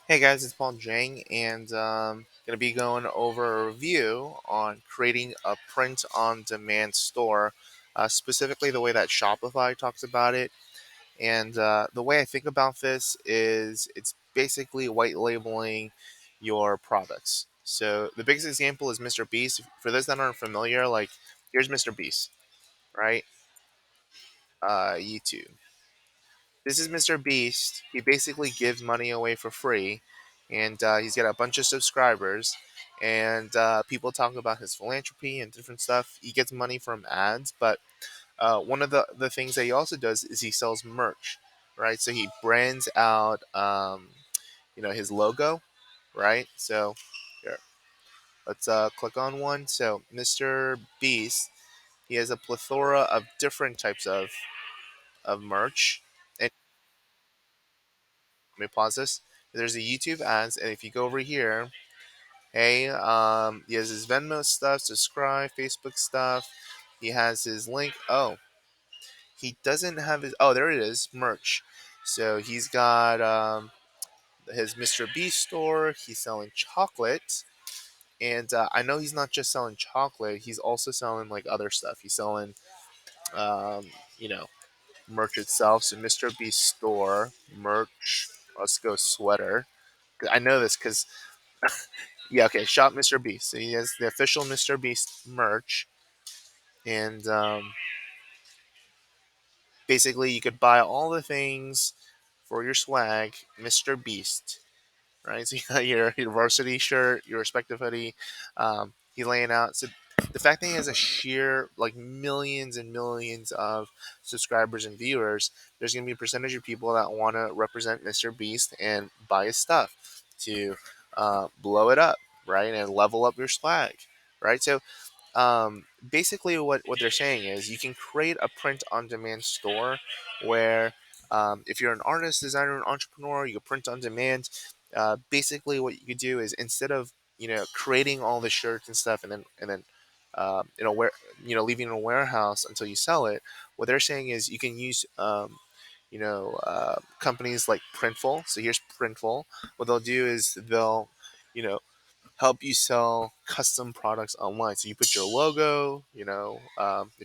Hey guys, it's Paul Jang, and gonna be going over a review on creating a print-on-demand store, specifically the way that Shopify talks about it. And the way I think about this is it's basically white labeling your products. So the biggest example is Mr. Beast. For those that aren't familiar, like here's Mr. Beast, right? YouTube. This is Mr. Beast. He basically gives money away for free, and he's got a bunch of subscribers. And people talk about his philanthropy and different stuff. He gets money from ads, but one of the things that he also does is he sells merch, right? So he brands out, his logo, right? So here, let's click on one. So Mr. Beast, he has a plethora of different types of merch. And let me pause this. There's a YouTube ads, and if you go over here, hey, he has his Venmo stuff, subscribe, Facebook stuff. He has his link. Oh, he doesn't have his. Oh, there it is, merch. So he's got his Mr. Beast store. He's selling chocolate, and I know he's not just selling chocolate. He's also selling like other stuff. He's selling, um, you know, merch itself. So Mr. Beast store merch. Let's go sweater. I know this because yeah, okay. Shop Mr. Beast. So he has the official Mr. Beast merch, and basically you could buy all the things for your swag, Mr. Beast. Right? So you got your varsity shirt, your respective hoodie. He's laying out. So the fact that he has a sheer like millions and millions of subscribers and viewers, there's gonna be a percentage of people that want to represent Mr. Beast and buy his stuff to blow it up, right, and level up your swag, right? So basically what they're saying is you can create a print on demand store where if you're an artist, designer, and entrepreneur, you can print on demand. Basically what you could do is instead of creating all the shirts and stuff and then where leaving in a warehouse until you sell it, what they're saying is you can use companies like Printful. So here's Printful. What they'll do is they'll you know help you sell custom products online. So you put your logo, if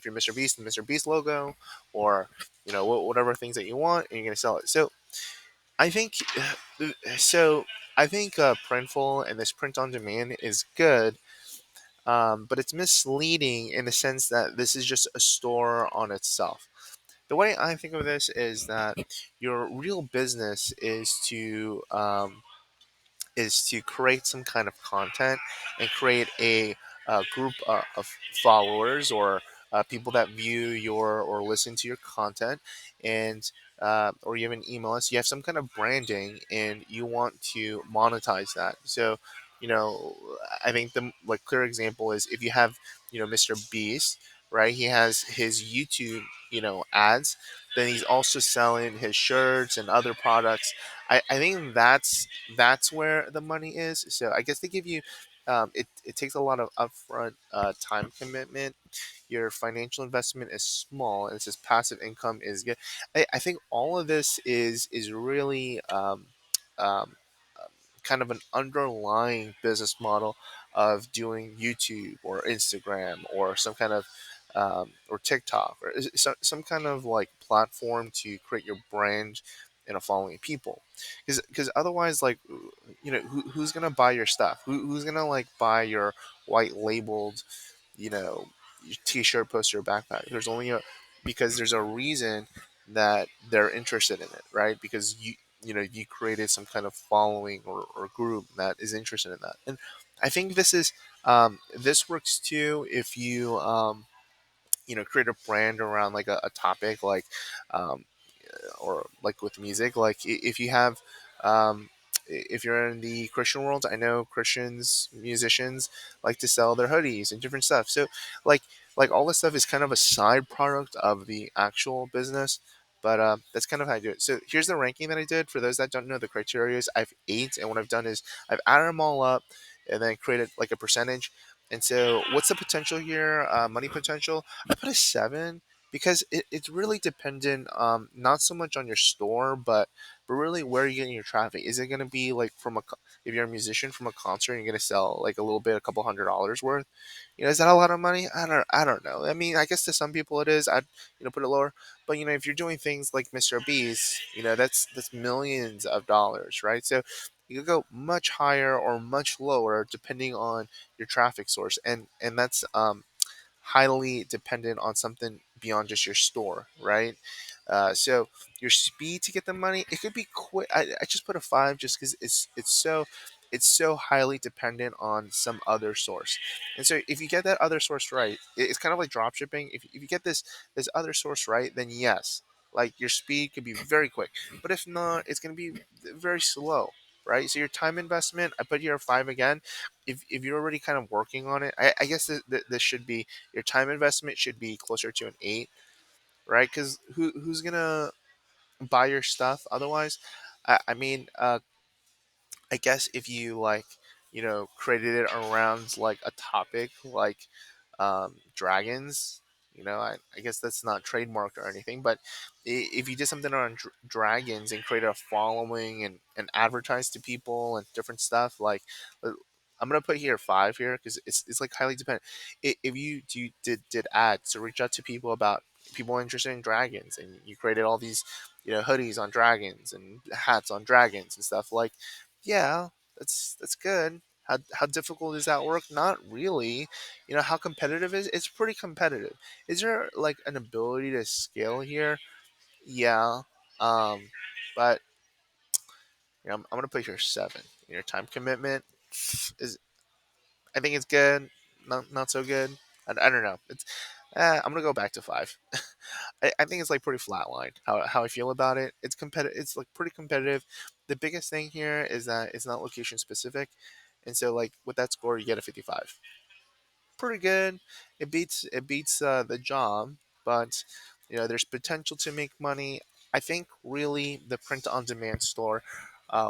you're Mr. Beast, the Mr. Beast logo, or whatever things that you want, and you're gonna sell it. I think, so I think Printful and this print on demand is good, but it's misleading in the sense that this is just a store on itself. The way I think of this is that your real business is to create some kind of content and create a group of followers or people that view your or listen to your content, and or you have an email list. You have some kind of branding, and you want to monetize that. So, you know, I think the like clear example is if you have Mr. Beast, right? He has his YouTube ads. Then he's also selling his shirts and other products. I think that's where the money is. So I guess they give you it takes a lot of upfront time commitment. Your financial investment is small, and it says passive income is good. I think all of this is really um, kind of an underlying business model of doing YouTube or Instagram or some kind of or TikTok or some kind of like platform to create your brand and a following of people, because otherwise, like, who's gonna buy your stuff? Who's gonna like buy your white labeled you know your t-shirt, poster, or backpack? Because there's a reason that they're interested in it, right? Because you created some kind of following or group that is interested in that. And I think this works too if you create a brand around like a topic, like um, or like with music, like if you have if you're in the Christian world, I know Christians musicians like to sell their hoodies and different stuff. So like all this stuff is kind of a side product of the actual business, but that's kind of how I do it. So here's the ranking that I did. For those that don't know the criteria, is I have eight, and what I've done is I've added them all up and then created like a percentage. And so what's the potential here? Money potential, I put a 7, because it's really dependent, not so much on your store, but really where you're getting your traffic. Is it going to be like from if you're a musician from a concert, you're going to sell like a little bit, a couple $100 worth? Is that a lot of money? I don't know. I mean, I guess to some people it is. I'd put it lower. But if you're doing things like Mr. Beast, that's millions of dollars, right? So you could go much higher or much lower depending on your traffic source, and that's highly dependent on something beyond just your store, right? So your speed to get the money, it could be quick. I just put a five just because it's so highly dependent on some other source. And so if you get that other source right, it's kind of like drop shipping. If you get this other source right, then yes, like your speed could be very quick. But if not, it's going to be very slow, right? So your time investment, I put here a five again. If you're already kind of working on it, I guess this should be, your time investment should be closer to an eight, right? Because who's gonna buy your stuff otherwise? I mean, I guess if you like, created it around like a topic like dragons, I guess that's not trademarked or anything, but if you did something on dragons and created a following and advertised to people and different stuff, like uh, I'm gonna put here five here because it's like highly dependent. If you did ads to reach out to people about people interested in dragons, and you created all these hoodies on dragons and hats on dragons and stuff, like, yeah, that's good. How difficult is that work? Not really. How competitive is it's pretty competitive. Is there like an ability to scale here? Yeah. Um, but I'm gonna put here seven. Your time commitment is, I think it's good. Not so good. I don't know. I'm gonna go back to five. I think it's like pretty flatlined. How I feel about it. It's competitive. It's like pretty competitive. The biggest thing here is that it's not location specific, and so like with that score, you get a 55. Pretty good. It beats the job, but there's potential to make money. I think really the print on demand store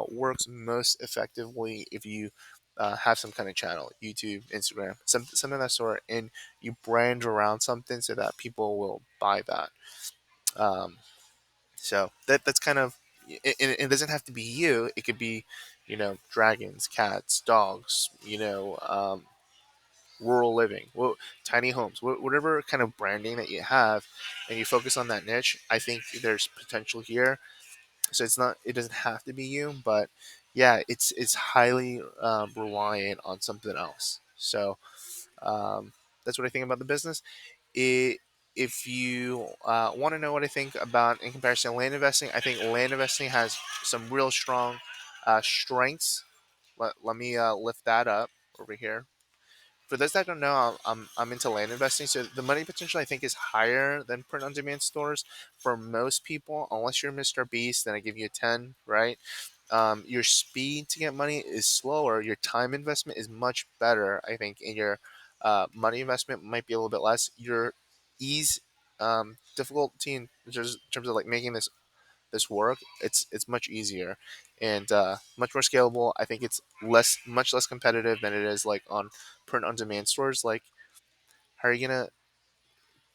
works most effectively if you have some kind of channel, YouTube, Instagram, some of that sort, and you brand around something so that people will buy that. Um, so that's kind of, it doesn't have to be you. It could be dragons, cats, dogs, rural living, tiny homes, whatever kind of branding that you have, and you focus on that niche. I think there's potential here. So it doesn't have to be you, but yeah, it's highly reliant on something else. So um, that's what I think about the business. it, if you want to know what I think about in comparison to land investing, I think land investing has some real strong strengths. Let me lift that up over here. For those that don't know, I'm into land investing, so the money potential I think is higher than print on demand stores for most people. Unless you're Mr. Beast, then I give you a 10, right? Your speed to get money is slower. Your time investment is much better, I think, and your money investment might be a little bit less. Your ease, difficulty in terms of like making this work, it's much easier and much more scalable. I think it's much less competitive than it is like on print on demand stores. Like, how are you gonna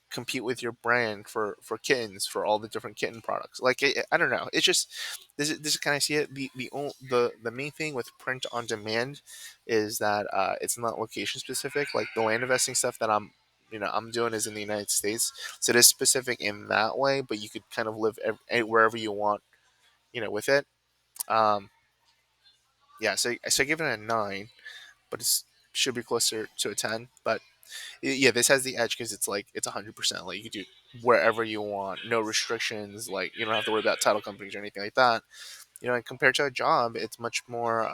compete with your brand for kittens, for all the different kitten products? Like, I don't know. It's just this is kind of see it. The main thing with print on demand is that it's not location specific. Like the land investing stuff that I'm doing is in the United States, so it is specific in that way. But you could kind of live wherever you want, with it. Um, yeah, so I give it a nine, but it should be closer to a 10. But yeah, this has the edge because it's like it's 100%. Like you can do wherever you want, no restrictions. Like you don't have to worry about title companies or anything like that. And compared to a job, it's much more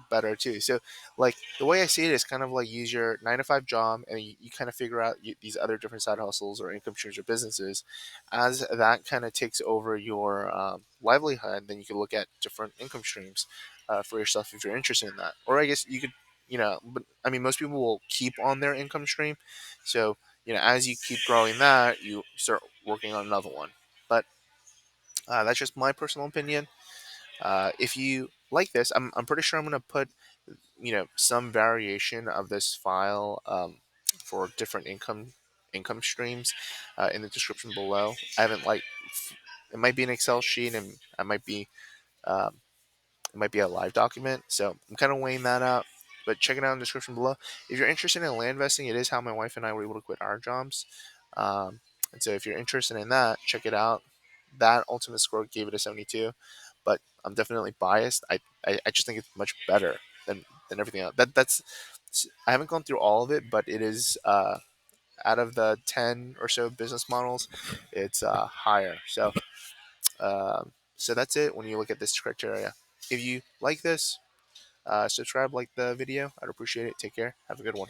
better too. So, like the way I see it is kind of like use your 9 to 5 job, and you kind of figure out these other different side hustles or income streams or businesses. As that kind of takes over your livelihood, then you can look at different income streams for yourself if you're interested in that. Or I guess you could, but I mean, most people will keep on their income stream. So, as you keep growing that, you start working on another one. But that's just my personal opinion. If you like this, I'm pretty sure I'm going to put some variation of this file for different income streams in the description below. I haven't like it might be an Excel sheet, and I might be um, it might be a live document. So I'm kind of weighing that out. But check it out in the description below. If you're interested in land investing, it is how my wife and I were able to quit our jobs. Um, and so if you're interested in that, check it out. That ultimate score gave it a 72, but I'm definitely biased. I just think it's much better than everything else. I haven't gone through all of it, but it is out of the 10 or so business models, it's higher. So that's it when you look at this criteria. If you like this, subscribe, like the video. I'd appreciate it. Take care. Have a good one.